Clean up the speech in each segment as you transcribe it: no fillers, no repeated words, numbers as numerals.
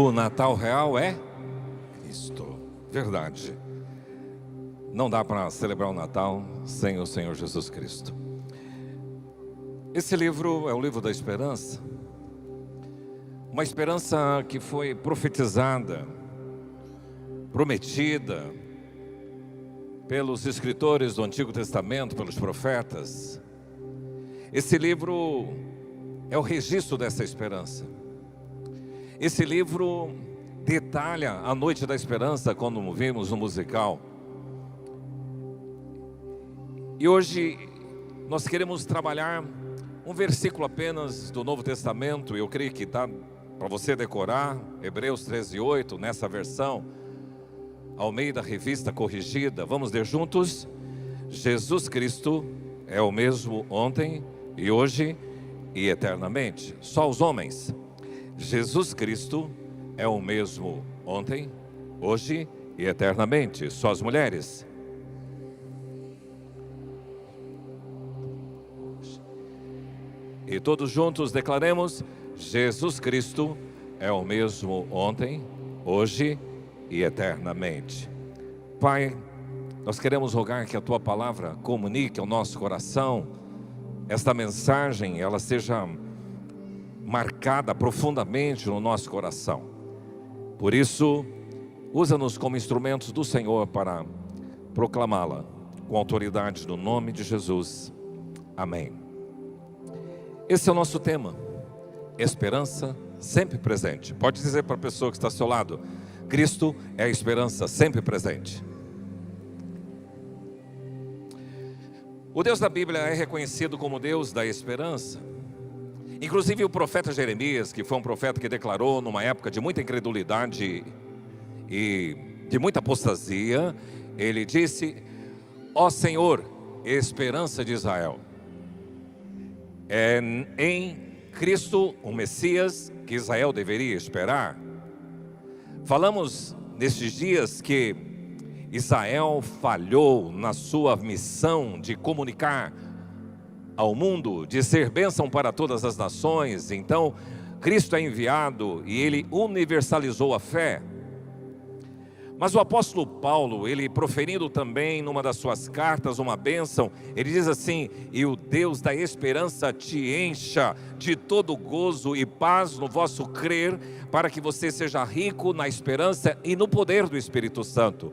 O Natal real é Cristo. Verdade. Não dá para celebrar o Natal sem o Senhor Jesus Cristo. Esse livro é o livro da esperança. Uma esperança que foi profetizada, prometida pelos escritores do Antigo Testamento, pelos profetas. Esse livro é o registro dessa esperança. Esse livro detalha a noite da esperança, como vimos no musical. E hoje nós queremos trabalhar um versículo apenas do Novo Testamento. Eu creio que está para você decorar, Hebreus 13:8, nessa versão Almeida Revista Corrigida. Vamos ler juntos? Jesus Cristo é o mesmo ontem e hoje e eternamente. Só os homens. Jesus Cristo é o mesmo ontem, hoje e eternamente. Só as mulheres. E todos juntos declaremos: Jesus Cristo é o mesmo ontem, hoje e eternamente. Pai, nós queremos rogar que a Tua palavra comunique ao nosso coração esta mensagem, ela seja marcada profundamente no nosso coração. Por isso, usa-nos como instrumentos do Senhor para proclamá-la com autoridade no nome de Jesus. Amém. Esse é o nosso tema, esperança sempre presente. Pode dizer para a pessoa que está ao seu lado: Cristo é a esperança sempre presente. O Deus da Bíblia é reconhecido como Deus da esperança. Inclusive o profeta Jeremias, que foi um profeta que declarou numa época de muita incredulidade e de muita apostasia, ele disse: ó Senhor, esperança de Israel. É em Cristo, o Messias, que Israel deveria esperar. Falamos nestes dias que Israel falhou na sua missão de comunicar ao mundo, de ser bênção para todas as nações. Então, Cristo é enviado e ele universalizou a fé. Mas o apóstolo Paulo, ele proferindo também numa das suas cartas uma bênção, ele diz assim: e o Deus da esperança te encha de todo gozo e paz no vosso crer, para que você seja rico na esperança e no poder do Espírito Santo.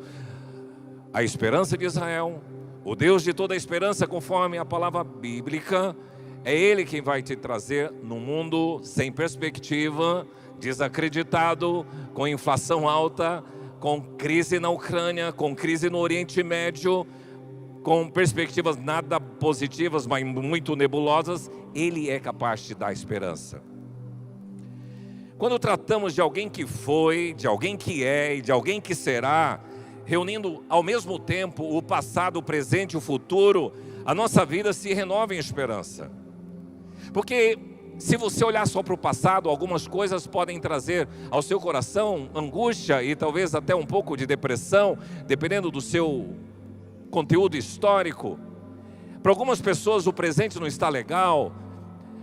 A esperança de Israel, o Deus de toda a esperança, conforme a palavra bíblica, é Ele quem vai te trazer num mundo sem perspectiva, desacreditado, com inflação alta, com crise na Ucrânia, com crise no Oriente Médio, com perspectivas nada positivas, mas muito nebulosas. Ele é capaz de dar esperança. Quando tratamos de alguém que foi, de alguém que é e de alguém que será, reunindo ao mesmo tempo o passado, o presente e o futuro, a nossa vida se renova em esperança. Porque se você olhar só para o passado, algumas coisas podem trazer ao seu coração angústia e talvez até um pouco de depressão, dependendo do seu conteúdo histórico. Para algumas pessoas o presente não está legal,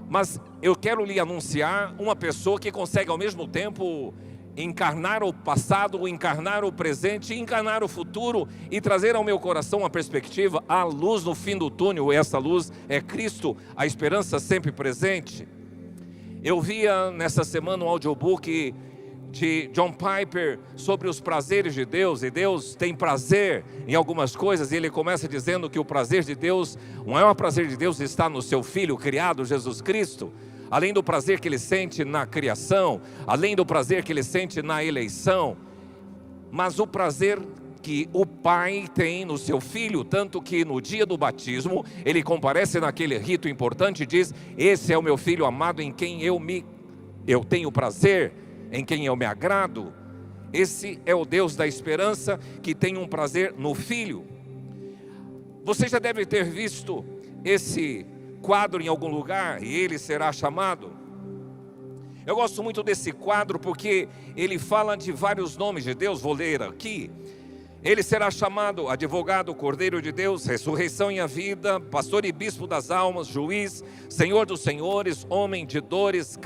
mas eu quero lhe anunciar uma pessoa que consegue ao mesmo tempo encarnar o passado, encarnar o presente, encarnar o futuro e trazer ao meu coração uma perspectiva, a luz no fim do túnel. Essa luz é Cristo, a esperança sempre presente. Eu via nessa semana um audiobook de John Piper sobre os prazeres de Deus, e Deus tem prazer em algumas coisas, e ele começa dizendo que o prazer de Deus, o maior prazer de Deus está no seu Filho criado, Jesus Cristo. Além do prazer que ele sente na criação, além do prazer que ele sente na eleição, mas o prazer que o Pai tem no seu Filho, tanto que no dia do batismo, ele comparece naquele rito importante e diz: esse é o meu Filho amado em quem eu tenho prazer, em quem eu me agrado. Esse é o Deus da esperança que tem um prazer no Filho. Você já deve ter visto esse quadro em algum lugar, e ele será chamado. Eu gosto muito desse quadro porque ele fala de vários nomes de Deus. Vou ler aqui. Ele será chamado advogado, Cordeiro de Deus, ressurreição e a vida, pastor e bispo das almas, juiz, Senhor dos senhores, homem de dores,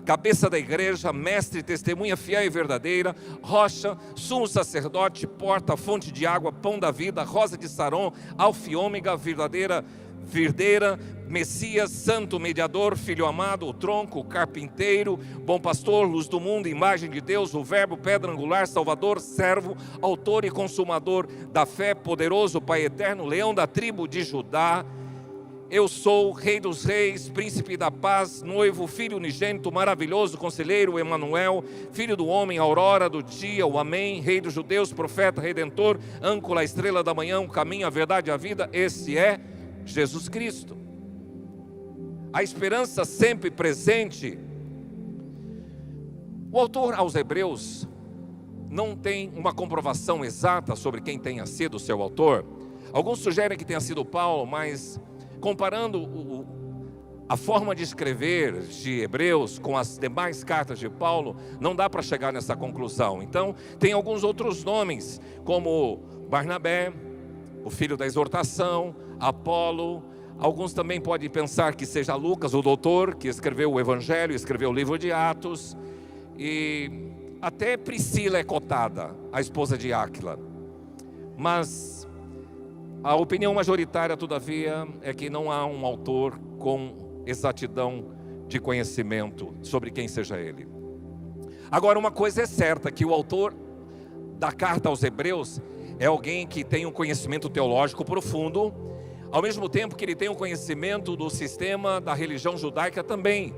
cabeça da igreja, mestre, testemunha fiel e verdadeira, rocha, sumo sacerdote, porta, fonte de água, pão da vida, rosa de Saron, alfa e ômega, verdadeira Videira, Messias, santo mediador, filho amado, o tronco, o carpinteiro, bom pastor, luz do mundo, imagem de Deus, o verbo, pedra angular, salvador, servo, autor e consumador da fé, poderoso, Pai eterno, leão da tribo de Judá. Eu sou Rei dos reis, príncipe da paz, noivo, filho unigênito, maravilhoso, conselheiro, Emanuel, filho do homem, aurora do dia, o amém, rei dos judeus, profeta, redentor, âncora, estrela da manhã, o caminho, a verdade e a vida. Esse é Jesus Cristo. A esperança sempre presente. O autor aos Hebreus não tem uma comprovação exata sobre quem tenha sido o seu autor. Alguns sugerem que tenha sido Paulo, mas comparando a forma de escrever de Hebreus com as demais cartas de Paulo, não dá para chegar nessa conclusão. Então, tem alguns outros nomes, como Barnabé, o filho da exortação, Apolo. Alguns também podem pensar que seja Lucas, o doutor, que escreveu o Evangelho, escreveu o livro de Atos. E até Priscila é cotada, a esposa de Áquila. Mas a opinião majoritária, todavia, é que não há um autor com exatidão de conhecimento sobre quem seja ele. Agora, uma coisa é certa, que o autor da carta aos Hebreus é alguém que tem um conhecimento teológico profundo, ao mesmo tempo que ele tem um conhecimento do sistema da religião judaica também,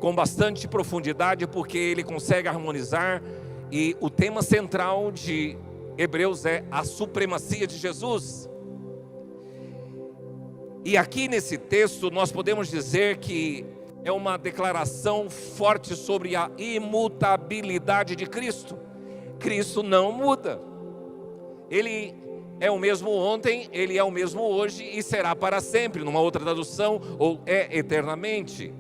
com bastante profundidade, porque ele consegue harmonizar, e o tema central de Hebreus é a supremacia de Jesus. E aqui nesse texto nós podemos dizer que é uma declaração forte sobre a imutabilidade de Cristo. Cristo não muda. Ele é o mesmo ontem, ele é o mesmo hoje e será para sempre, numa outra tradução, ou é eternamente.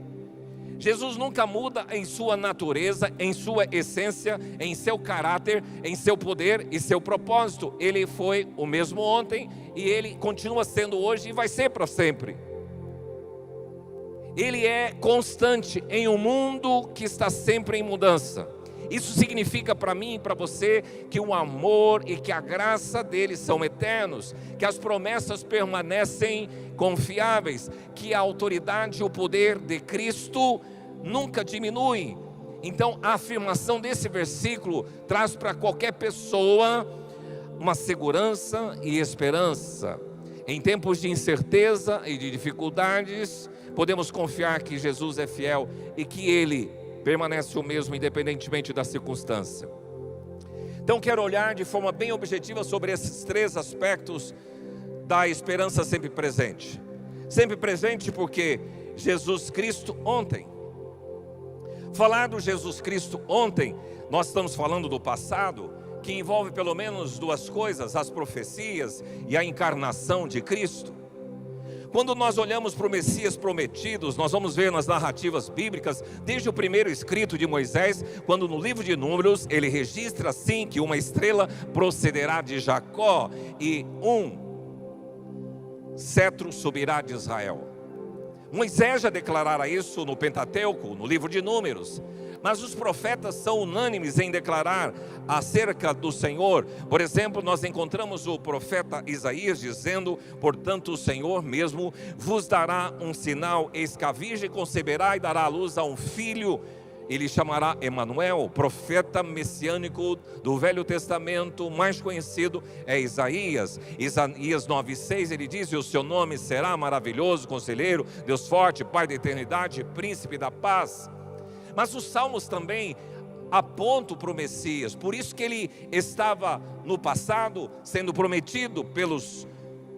Jesus nunca muda em sua natureza, em sua essência, em seu caráter, em seu poder e seu propósito. Ele foi o mesmo ontem e ele continua sendo hoje e vai ser para sempre. Ele é constante em um mundo que está sempre em mudança. Isso significa para mim e para você que o amor e que a graça dele são eternos, que as promessas permanecem confiáveis, que a autoridade e o poder de Cristo nunca diminui. Então a afirmação desse versículo traz para qualquer pessoa uma segurança e esperança. Em tempos de incerteza e de dificuldades, podemos confiar que Jesus é fiel e que ele permanece o mesmo independentemente da circunstância. Então quero olhar de forma bem objetiva sobre esses três aspectos da esperança sempre presente. Sempre presente porque Jesus Cristo ontem. Falar do Jesus Cristo ontem, nós estamos falando do passado, que envolve pelo menos duas coisas: as profecias e a encarnação de Cristo. Quando nós olhamos para o Messias prometido, nós vamos ver nas narrativas bíblicas, desde o primeiro escrito de Moisés, quando no livro de Números, ele registra assim que uma estrela procederá de Jacó e um cetro subirá de Israel. Moisés já declarara isso no Pentateuco, no livro de Números. Mas os profetas são unânimes em declarar acerca do Senhor. Por exemplo, nós encontramos o profeta Isaías dizendo: portanto o Senhor mesmo vos dará um sinal, eis que a virgem conceberá e dará à luz a um filho, ele chamará Emanuel. Profeta messiânico do Velho Testamento, mais conhecido é Isaías. Isaías 9,6, ele diz: e o seu nome será maravilhoso, conselheiro, Deus forte, Pai da eternidade, príncipe da paz. Mas os salmos também apontam para o Messias, por isso que ele estava no passado sendo prometido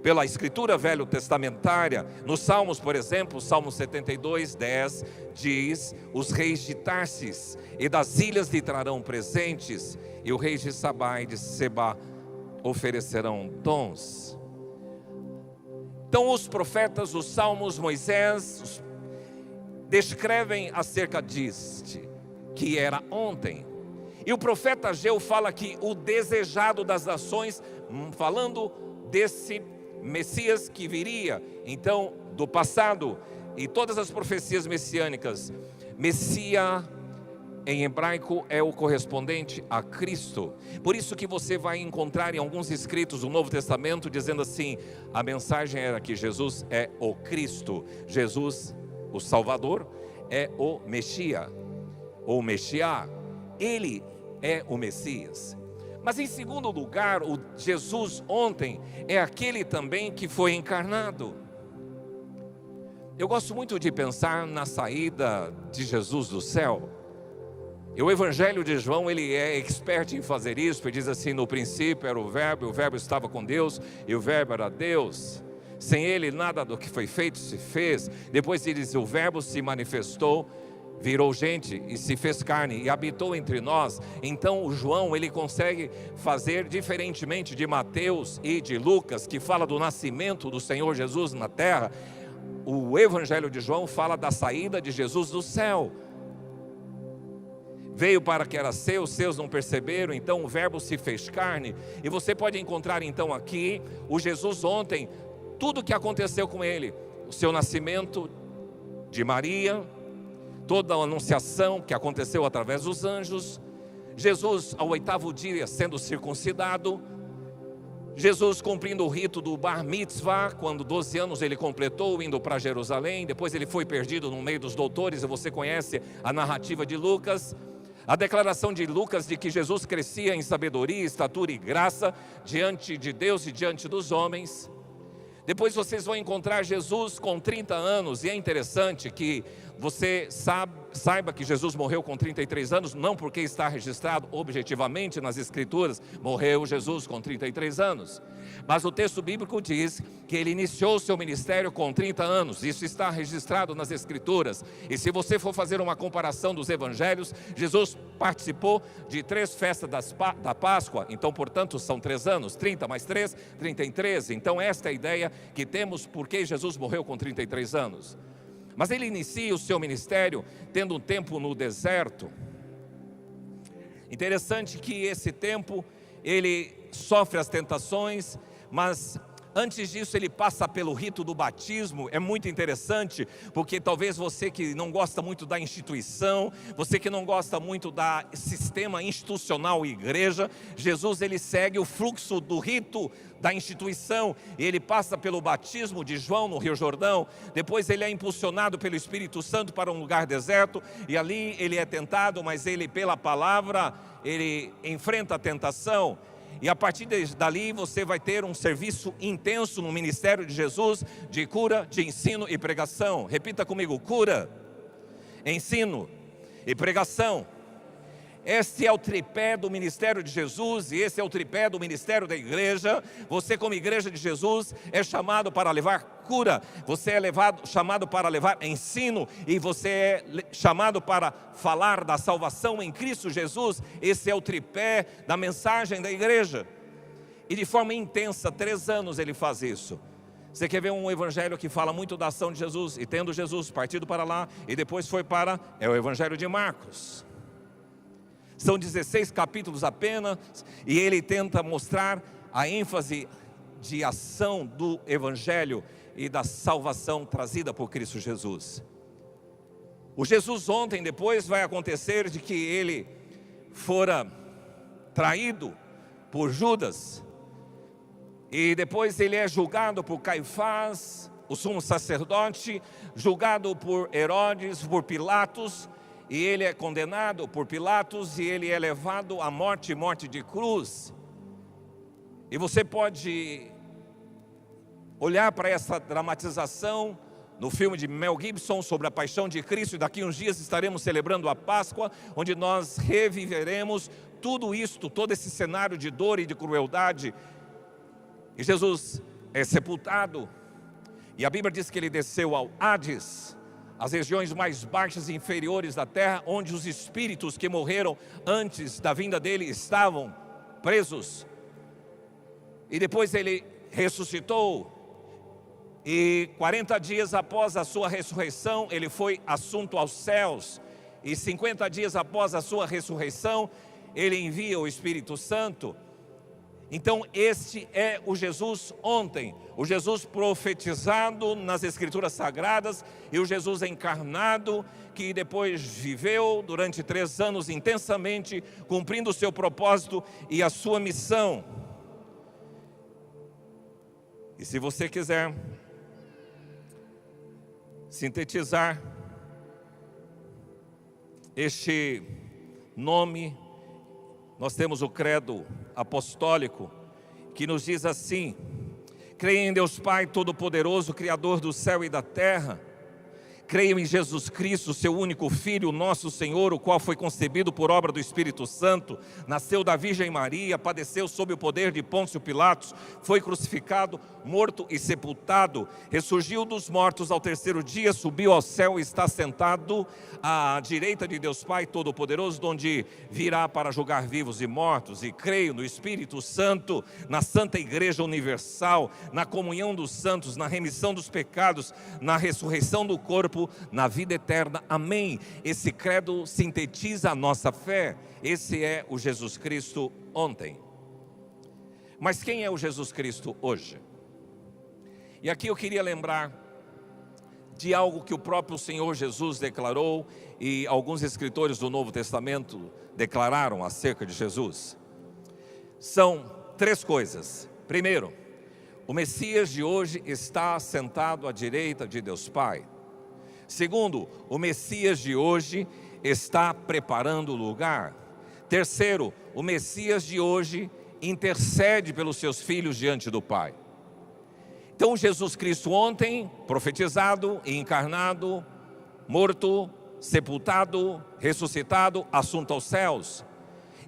pela escritura velho testamentária. Nos salmos, por exemplo, o Salmo 72:10 diz: os reis de Tarsis e das ilhas lhe trarão presentes, e o rei de Sabá e de Seba oferecerão dons. Então os profetas, os salmos, Moisés descrevem acerca disto, que era ontem. E o profeta Ageu fala que o desejado das nações, falando desse Messias que viria, então, do passado, e todas as profecias messiânicas, Messia em hebraico é o correspondente a Cristo. Por isso que você vai encontrar em alguns escritos do Novo Testamento dizendo assim: a mensagem era que Jesus é o Cristo, Jesus, o Salvador, é o Messias, ou Messiá, ele é o Messias. Mas em segundo lugar, o Jesus ontem é aquele também que foi encarnado. Eu gosto muito de pensar na saída de Jesus do céu. E o Evangelho de João, ele é expert em fazer isso. Ele diz assim: no princípio era o Verbo estava com Deus, e o Verbo era Deus. Sem ele nada do que foi feito se fez. Depois ele diz: o Verbo se manifestou, virou gente e se fez carne e habitou entre nós. Então o João, ele consegue fazer, diferentemente de Mateus e de Lucas, que fala do nascimento do Senhor Jesus na terra, o Evangelho de João fala da saída de Jesus do céu. Veio para que era seu, os seus não perceberam, então o Verbo se fez carne. E você pode encontrar então aqui o Jesus ontem, tudo o que aconteceu com ele, o seu nascimento de Maria, toda a anunciação que aconteceu através dos anjos, Jesus ao 8º dia sendo circuncidado, Jesus cumprindo o rito do Bar Mitzvah, quando 12 anos ele completou, indo para Jerusalém. Depois ele foi perdido no meio dos doutores, e você conhece a narrativa de Lucas. A declaração de Lucas de que Jesus crescia em sabedoria, estatura e graça diante de Deus e diante dos homens. Depois vocês vão encontrar Jesus com 30 anos, e é interessante que você saiba que Jesus morreu com 33 anos, não porque está registrado objetivamente nas Escrituras, morreu Jesus com 33 anos. Mas o texto bíblico diz que ele iniciou o seu ministério com 30 anos, isso está registrado nas Escrituras. E se você for fazer uma comparação dos evangelhos, Jesus participou de 3 festas da Páscoa, então portanto são 3 anos, 30 mais 3, 33. Então esta é a ideia que temos porque Jesus morreu com 33 anos. Mas ele inicia o seu ministério tendo um tempo no deserto. Interessante que esse tempo ele sofre as tentações, mas antes disso ele passa pelo rito do batismo. É muito interessante, porque talvez você que não gosta muito da instituição, você que não gosta muito do sistema institucional igreja, Jesus ele segue o fluxo do rito da instituição, e ele passa pelo batismo de João no Rio Jordão. Depois ele é impulsionado pelo Espírito Santo para um lugar deserto, e ali ele é tentado, mas ele pela palavra, ele enfrenta a tentação. E a partir dali você vai ter um serviço intenso no ministério de Jesus, de cura, de ensino e pregação. Repita comigo: cura, ensino e pregação. Este é o tripé do ministério de Jesus, e esse é o tripé do ministério da igreja. Você, como igreja de Jesus, é chamado para levar cura, você é chamado para levar ensino, e você é chamado para falar da salvação em Cristo Jesus. Esse é o tripé da mensagem da igreja. E de forma intensa, 3 anos ele faz isso. Você quer ver um evangelho que fala muito da ação de Jesus, e tendo Jesus partido para lá, e depois foi para, é o evangelho de Marcos. São 16 capítulos apenas, e ele tenta mostrar a ênfase de ação do Evangelho e da salvação trazida por Cristo Jesus. O Jesus ontem, depois vai acontecer de que ele fora traído por Judas, e depois ele é julgado por Caifás, o sumo sacerdote, julgado por Herodes, por Pilatos, e ele é condenado por Pilatos, e ele é levado à morte, morte de cruz. E você pode olhar para essa dramatização no filme de Mel Gibson sobre a paixão de Cristo, e daqui uns dias estaremos celebrando a Páscoa, onde nós reviveremos tudo isto, todo esse cenário de dor e de crueldade. E Jesus é sepultado, e a Bíblia diz que ele desceu ao Hades, as regiões mais baixas e inferiores da terra, onde os espíritos que morreram antes da vinda dele estavam presos. E depois ele ressuscitou, e 40 dias após a sua ressurreição, ele foi assunto aos céus. E 50 dias após a sua ressurreição, Ele envia o Espírito Santo. Então este é o Jesus ontem, o Jesus profetizado nas Escrituras Sagradas e o Jesus encarnado que depois viveu durante 3 anos intensamente, cumprindo o seu propósito e a sua missão. E se você quiser sintetizar este nome, nós temos o credo apostólico que nos diz assim: creio em Deus Pai Todo-Poderoso, Criador do céu e da terra. Creio em Jesus Cristo, seu único Filho, nosso Senhor, o qual foi concebido por obra do Espírito Santo, nasceu da Virgem Maria, padeceu sob o poder de Pôncio Pilatos, foi crucificado, morto e sepultado, ressurgiu dos mortos ao 3º dia, subiu ao céu e está sentado à direita de Deus Pai Todo-Poderoso, donde virá para julgar vivos e mortos. E creio no Espírito Santo, na Santa Igreja Universal, na comunhão dos santos, na remissão dos pecados, na ressurreição do corpo, na vida eterna. Amém. Esse credo sintetiza a nossa fé. Esse é o Jesus Cristo ontem. Mas quem é o Jesus Cristo hoje? E aqui eu queria lembrar de algo que o próprio Senhor Jesus declarou e alguns escritores do Novo Testamento declararam acerca de Jesus. São 3 coisas. Primeiro, o Messias de hoje está sentado à direita de Deus Pai. Segundo, o Messias de hoje está preparando o lugar. Terceiro, o Messias de hoje intercede pelos seus filhos diante do Pai. Então Jesus Cristo ontem, profetizado e encarnado, morto, sepultado, ressuscitado, assunto aos céus.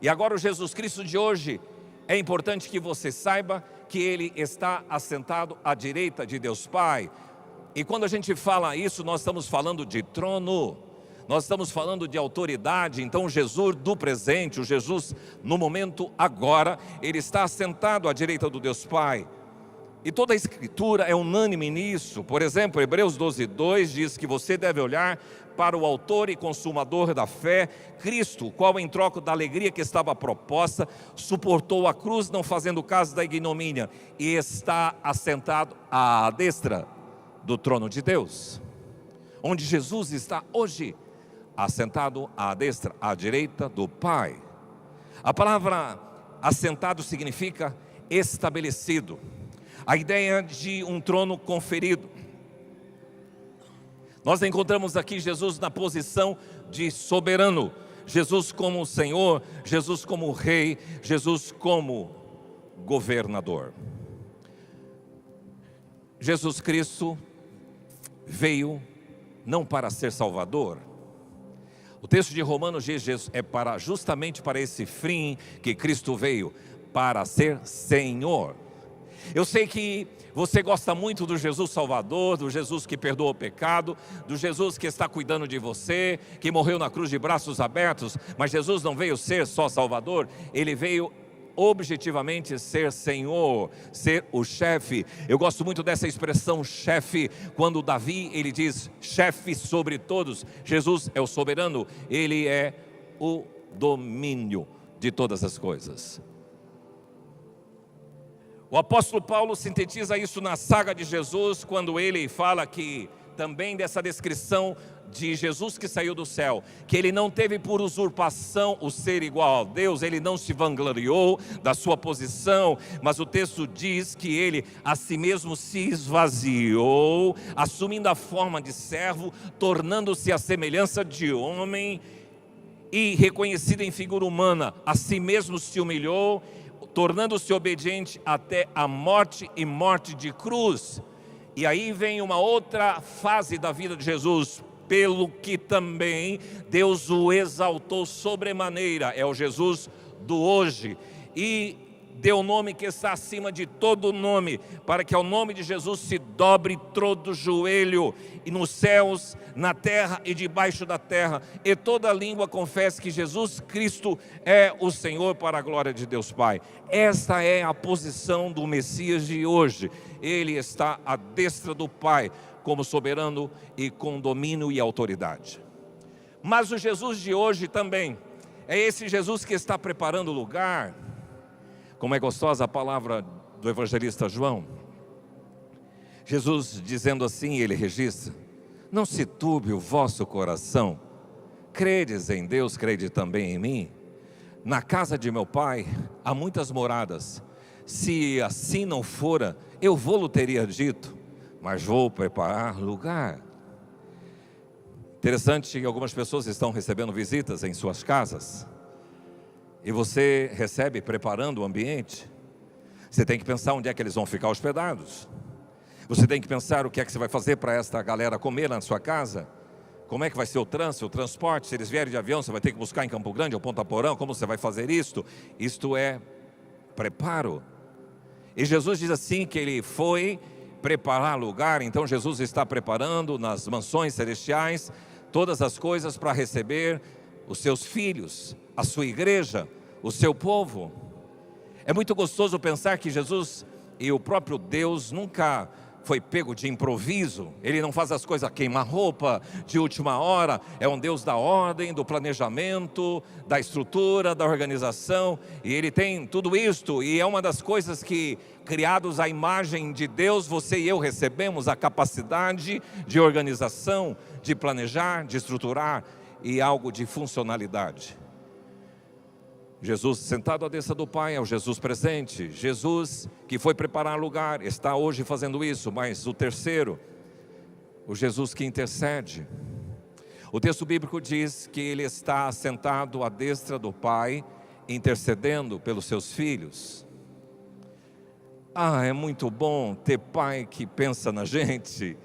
E agora o Jesus Cristo de hoje, é importante que você saiba que Ele está assentado à direita de Deus Pai. E quando a gente fala isso, nós estamos falando de trono, nós estamos falando de autoridade. Então Jesus do presente, o Jesus no momento agora, Ele está assentado à direita do Deus Pai. E toda a Escritura é unânime nisso. Por exemplo, Hebreus 12:2 diz que você deve olhar para o autor e consumador da fé, Cristo, o qual em troca da alegria que estava proposta, suportou a cruz, não fazendo caso da ignomínia, e está assentado à destra do trono de Deus, onde Jesus está hoje, assentado à destra, à direita do Pai. A palavra assentado significa estabelecido, a ideia de um trono conferido. Nós encontramos aqui Jesus na posição de soberano, Jesus como Senhor, Jesus como Rei, Jesus como governador. Jesus Cristo veio não para ser Salvador. O texto de Romanos diz justamente para esse fim que Cristo veio, para ser Senhor. Eu sei que você gosta muito do Jesus Salvador, do Jesus que perdoa o pecado, do Jesus que está cuidando de você, que morreu na cruz de braços abertos, mas Jesus não veio ser só Salvador, Ele veio objetivamente ser Senhor, ser o chefe. Eu gosto muito dessa expressão chefe, quando Davi ele diz chefe sobre todos. Jesus é o soberano, Ele é o domínio de todas as coisas. O apóstolo Paulo sintetiza isso na saga de Jesus, quando ele fala que também dessa descrição de Jesus que saiu do céu, que ele não teve por usurpação o ser igual a Deus, ele não se vangloriou da sua posição, mas o texto diz que ele a si mesmo se esvaziou, assumindo a forma de servo, tornando-se a semelhança de homem e reconhecido em figura humana, a si mesmo se humilhou, tornando-se obediente até a morte e morte de cruz. E aí vem uma outra fase da vida de Jesus, pelo que também Deus o exaltou sobremaneira, é o Jesus do hoje, e deu o nome que está acima de todo nome, para que ao nome de Jesus se dobre todo joelho, e nos céus, na terra e debaixo da terra, e toda língua confesse que Jesus Cristo é o Senhor, para a glória de Deus Pai. Esta é a posição do Messias de hoje. Ele está à destra do Pai, como soberano e com domínio e autoridade. Mas o Jesus de hoje também É esse Jesus que está preparando o lugar. Como é gostosa a palavra do evangelista João. Jesus dizendo assim, ele registra: não se turbe o vosso coração, credes em Deus, crede também em mim. Na casa de meu pai há muitas moradas, se assim não fora, eu vou-lo teria dito, mas vou preparar lugar. Interessante que algumas pessoas estão recebendo visitas em suas casas, e você recebe preparando o ambiente. Você tem que pensar onde é que eles vão ficar hospedados. Você tem que pensar o que é que você vai fazer para esta galera comer lá na sua casa. Como é que vai ser o trânsito, o transporte? Se eles vierem de avião, você vai ter que buscar em Campo Grande ou Ponta Porã. Como você vai fazer isto? Isto é preparo. E Jesus diz assim que ele foi preparar lugar. Então Jesus está preparando nas mansões celestiais todas as coisas para receber os seus filhos, a sua igreja, o seu povo. É muito gostoso pensar que Jesus e o próprio Deus nunca foi pego de improviso. Ele não faz as coisas a queima-roupa, de última hora. É um Deus da ordem, do planejamento, da estrutura, da organização. E Ele tem tudo isto. E é uma das coisas que, criados à imagem de Deus, você e eu recebemos a capacidade de organização, de planejar, de estruturar e algo de funcionalidade. Jesus sentado à destra do Pai é o Jesus presente. Jesus que foi preparar lugar, está hoje fazendo isso. Mas o terceiro, o Jesus que intercede. O texto bíblico diz que Ele está sentado à destra do Pai, intercedendo pelos seus filhos. É muito bom ter pai que pensa na gente.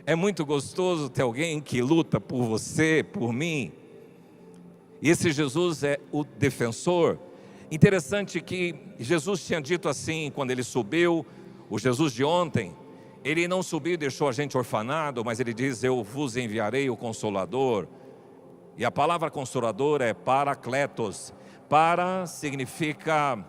É muito gostoso ter alguém que luta por você, por mim. E esse Jesus é o defensor. Interessante que Jesus tinha dito assim, quando Ele subiu, o Jesus de ontem, Ele não subiu e deixou a gente orfanado, mas Ele diz: eu vos enviarei o Consolador. E a palavra Consolador é Paracletos. Para significa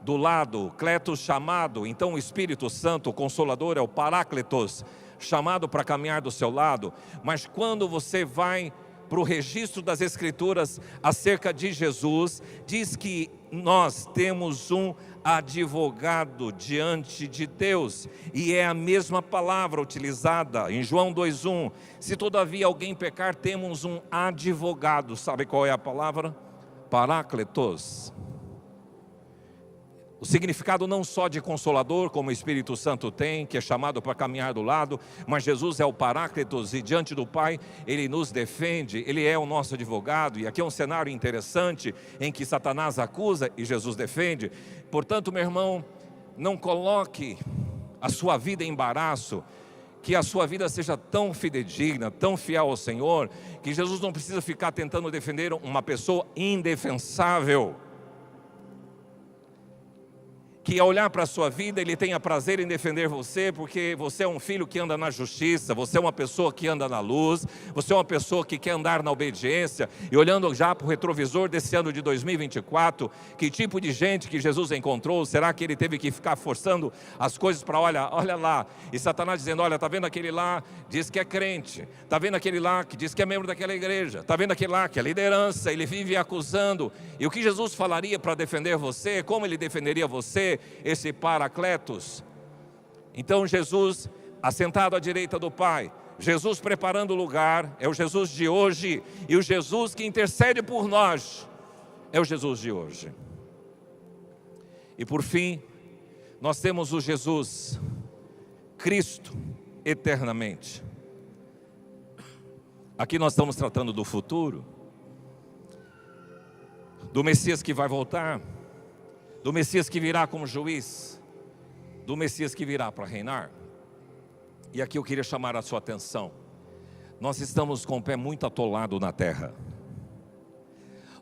do lado, Cletos chamado. Então o Espírito Santo, o Consolador, é o Parácletos, chamado para caminhar do seu lado. Mas quando você vai para o registro das Escrituras acerca de Jesus, diz que nós temos um advogado diante de Deus, e é a mesma palavra utilizada em João 2:1. Se todavia alguém pecar, temos um advogado. Sabe qual é a palavra? Parácletos. O significado não só de consolador, como o Espírito Santo tem, que é chamado para caminhar do lado, mas Jesus é o Paráclitos, e diante do Pai, Ele nos defende, Ele é o nosso advogado. E aqui é um cenário interessante, em que Satanás acusa e Jesus defende. Portanto, meu irmão, não coloque a sua vida em embaraço, que a sua vida seja tão fidedigna, tão fiel ao Senhor, que Jesus não precisa ficar tentando defender uma pessoa indefensável. Que ao olhar para a sua vida, Ele tenha prazer em defender você, porque você é um filho que anda na justiça, você é uma pessoa que anda na luz, você é uma pessoa que quer andar na obediência. E olhando já para o retrovisor desse ano de 2024, que tipo de gente que Jesus encontrou? Será que Ele teve que ficar forçando as coisas para olha lá, e Satanás dizendo: olha, está vendo aquele lá, diz que é crente, está vendo aquele lá que diz que é membro daquela igreja, está vendo aquele lá que é liderança, ele vive acusando. E o que Jesus falaria para defender você? Como Ele defenderia você? Esse Paracletos. Então Jesus assentado à direita do Pai, Jesus preparando o lugar, é o Jesus de hoje. E o Jesus que intercede por nós é o Jesus de hoje. E por fim, nós temos o Jesus Cristo eternamente. Aqui nós estamos tratando do futuro, do Messias que vai voltar, do Messias que virá como juiz, do Messias que virá para reinar. E aqui eu queria chamar a sua atenção. Nós estamos com o pé muito atolado na terra.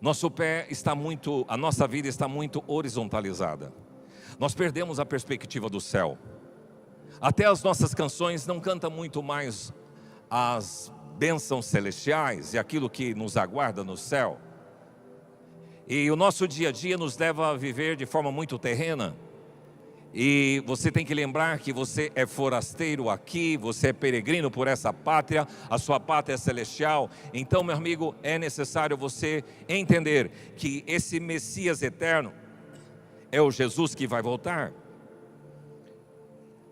Nosso pé está muito, a nossa vida está muito horizontalizada. Nós perdemos a perspectiva do céu. Até as nossas canções não cantam muito mais as bênçãos celestiais e aquilo que nos aguarda no céu. E o nosso dia a dia nos leva a viver de forma muito terrena. E você tem que lembrar que você é forasteiro aqui, você é peregrino por essa pátria, a sua pátria é celestial. Então, meu amigo, é necessário você entender que esse Messias eterno é o Jesus que vai voltar.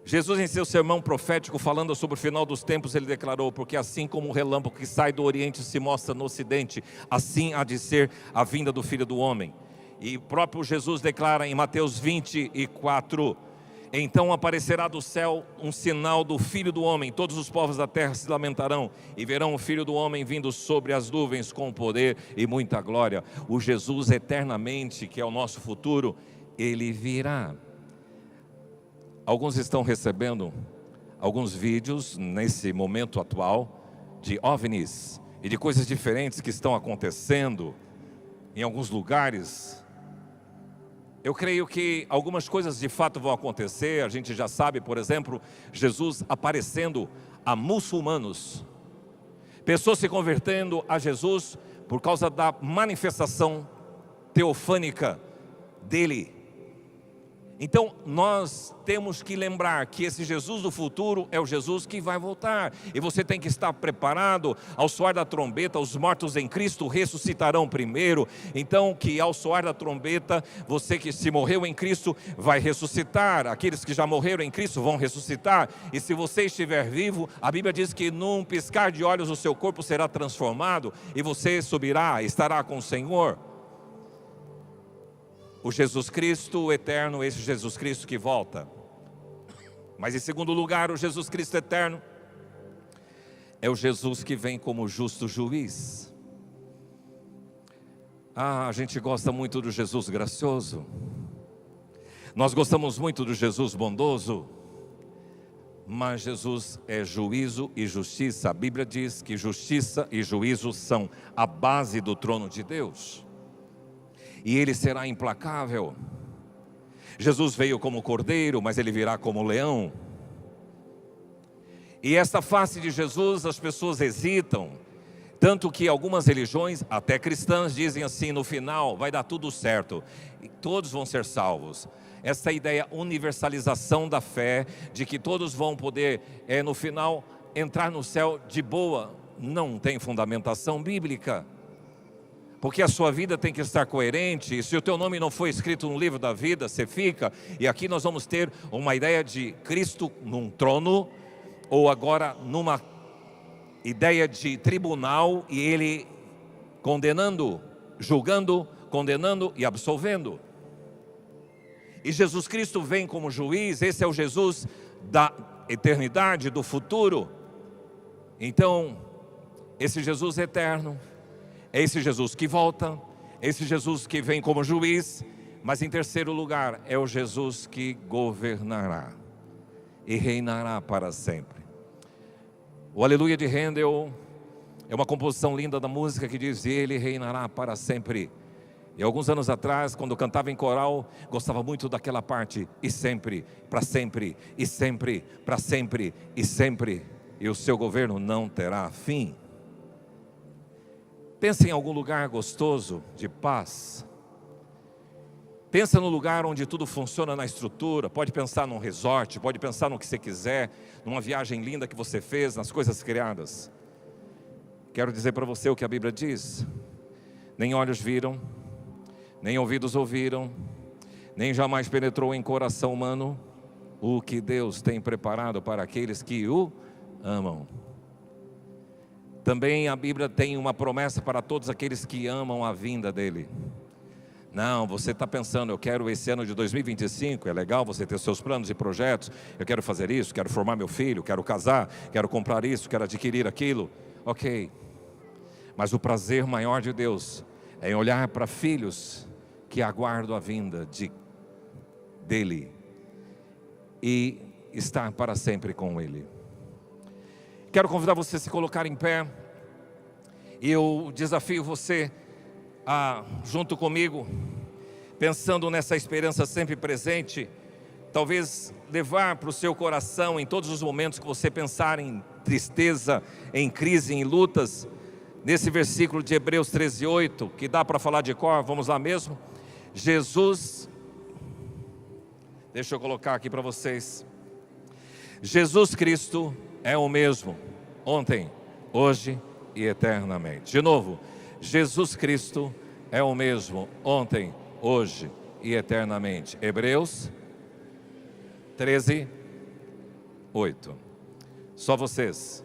Jesus, em seu sermão profético, falando sobre o final dos tempos, ele declarou: porque assim como o relâmpago que sai do Oriente se mostra no Ocidente, assim há de ser a vinda do Filho do Homem. E o próprio Jesus declara em Mateus 24: então aparecerá do céu um sinal do Filho do Homem, todos os povos da terra se lamentarão e verão o Filho do Homem vindo sobre as nuvens com poder e muita glória. O Jesus eternamente, que é o nosso futuro, ele virá. Alguns estão recebendo alguns vídeos nesse momento atual de OVNIs e de coisas diferentes que estão acontecendo em alguns lugares. Eu creio que algumas coisas de fato vão acontecer. A gente já sabe, por exemplo, Jesus aparecendo a muçulmanos, pessoas se convertendo a Jesus por causa da manifestação teofânica dele. Então nós temos que lembrar que esse Jesus do futuro é o Jesus que vai voltar, e você tem que estar preparado. Ao soar da trombeta, os mortos em Cristo ressuscitarão primeiro. Então, que ao soar da trombeta, você que se morreu em Cristo vai ressuscitar, aqueles que já morreram em Cristo vão ressuscitar. E se você estiver vivo, a Bíblia diz que num piscar de olhos o seu corpo será transformado e você subirá, estará com o Senhor. O Jesus Cristo eterno, esse Jesus Cristo que volta. Mas em segundo lugar, o Jesus Cristo eterno é o Jesus que vem como justo juiz. A gente gosta muito do Jesus gracioso, nós gostamos muito do Jesus bondoso, mas Jesus é juízo e justiça. A Bíblia diz que justiça e juízo são a base do trono de Deus. E ele será implacável. Jesus veio como cordeiro, mas ele virá como leão. E esta face de Jesus as pessoas hesitam, tanto que algumas religiões, até cristãs, dizem assim: no final vai dar tudo certo e todos vão ser salvos. Essa ideia universalização da fé, de que todos vão poder no final entrar no céu de boa, não tem fundamentação bíblica. Porque a sua vida tem que estar coerente. E se o teu nome não foi escrito no livro da vida, você fica. E aqui nós vamos ter uma ideia de Cristo num trono, ou agora numa ideia de tribunal, e ele condenando, julgando, condenando e absolvendo. E Jesus Cristo vem como juiz. Esse é o Jesus da eternidade, do futuro. Então, esse Jesus eterno é esse Jesus que volta, esse Jesus que vem como juiz. Mas em terceiro lugar, é o Jesus que governará e reinará para sempre. O Aleluia de Handel é uma composição linda da música que diz: ele reinará para sempre. E alguns anos atrás, quando eu cantava em coral, gostava muito daquela parte: e sempre, para sempre, e sempre, para sempre, e sempre, e o seu governo não terá fim. Pensa em algum lugar gostoso, de paz. Pensa no lugar onde tudo funciona na estrutura. Pode pensar num resort, pode pensar no que você quiser, numa viagem linda que você fez, nas coisas criadas. Quero dizer para você o que a Bíblia diz: nem olhos viram, nem ouvidos ouviram, nem jamais penetrou em coração humano o que Deus tem preparado para aqueles que o amam. Também a Bíblia tem uma promessa para todos aqueles que amam a vinda dele. Não, você está pensando: eu quero esse ano de 2025, é legal você ter seus planos e projetos. Eu quero fazer isso, quero formar meu filho, quero casar, quero comprar isso, quero adquirir aquilo. Ok, mas o prazer maior de Deus é em olhar para filhos que aguardam a vinda dele e estar para sempre com ele. Quero convidar você a se colocar em pé, e eu desafio você a, junto comigo, pensando nessa esperança sempre presente, talvez levar para o seu coração, em todos os momentos que você pensar em tristeza, em crise, em lutas, nesse versículo de Hebreus 13:8, que dá para falar de cor. Vamos lá mesmo? Jesus, Deixa eu colocar aqui para vocês. Jesus Cristo é o mesmo, ontem, hoje e eternamente. De novo, Jesus Cristo é o mesmo, ontem, hoje e eternamente. Hebreus 13, 8. Só vocês.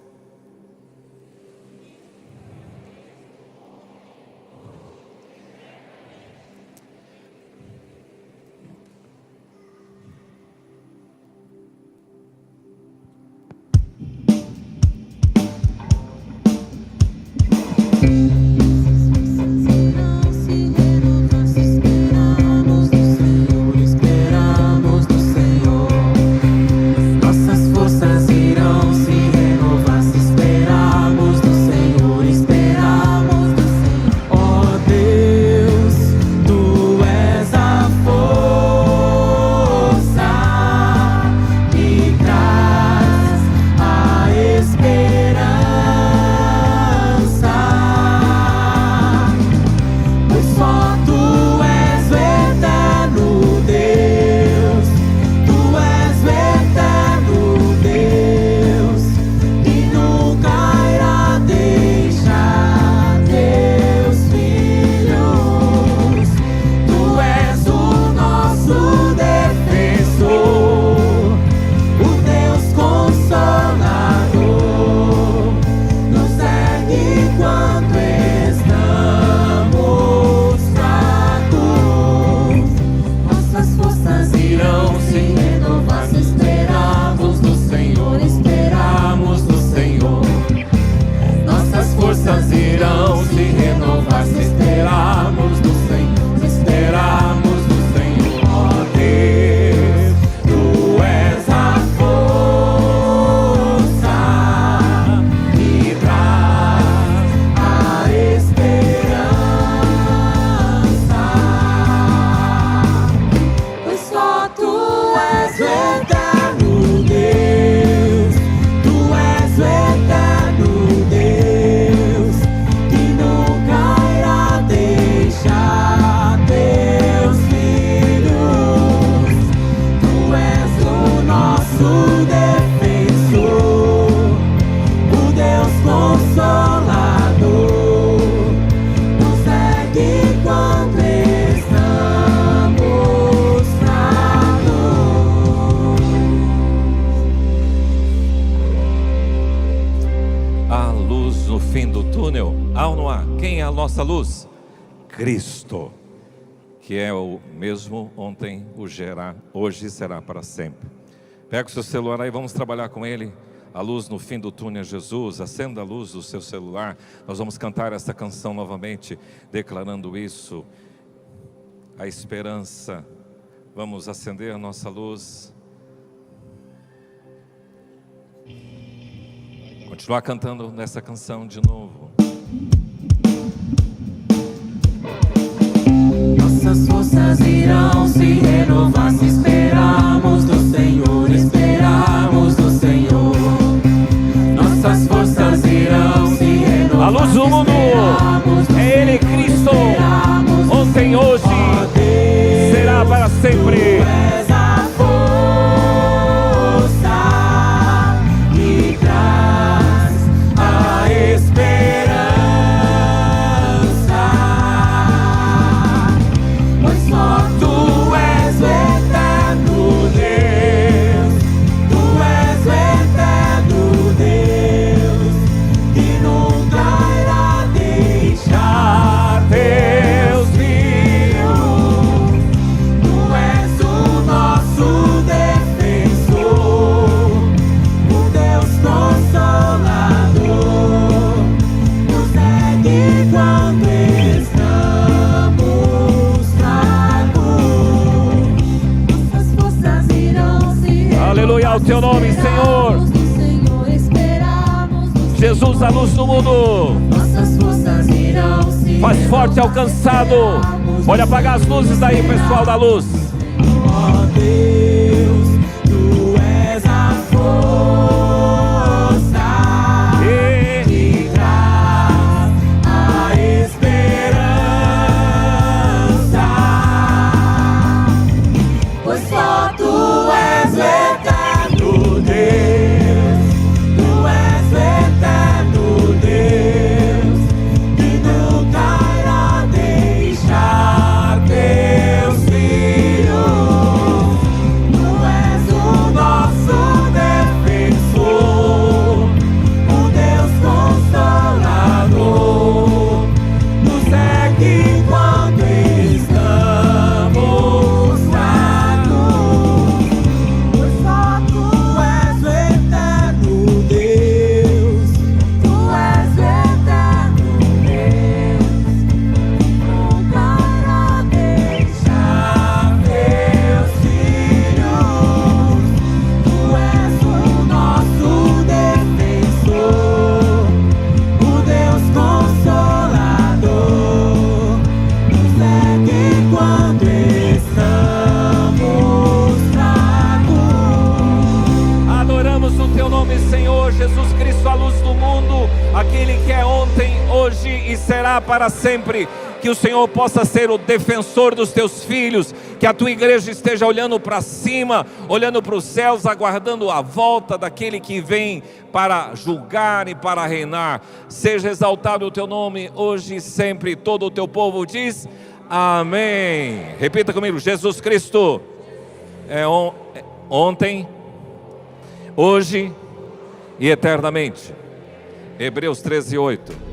Nossa luz, Cristo, que é o mesmo ontem, hoje e será para sempre. Pega o seu celular aí, vamos trabalhar com ele. A luz no fim do túnel, Jesus. Acenda a luz do seu celular. Nós vamos cantar essa canção novamente, declarando isso. A esperança. Vamos acender a nossa luz. Continuar cantando nessa canção de novo. Nossas forças irão se renovar se esperarmos do Senhor, esperarmos do Senhor. Nossas forças irão se renovar. A luz do mundo é Ele, Cristo, ontem, hoje, será para sempre. Ao teu nome, Senhor. Jesus, a luz do mundo. Faz forte ao cansado. Pode apagar as luzes aí, pessoal da luz. Ó Deus, tu és a força que traz a esperança, pois só tu hoje e será para sempre. Que o Senhor possa ser o defensor dos teus filhos, que a tua igreja esteja olhando para cima, olhando para os céus, aguardando a volta daquele que vem para julgar e para reinar. Seja exaltado o teu nome hoje e sempre. Todo o teu povo diz amém. Repita comigo: Jesus Cristo é ontem, hoje e eternamente. Hebreus 13:8.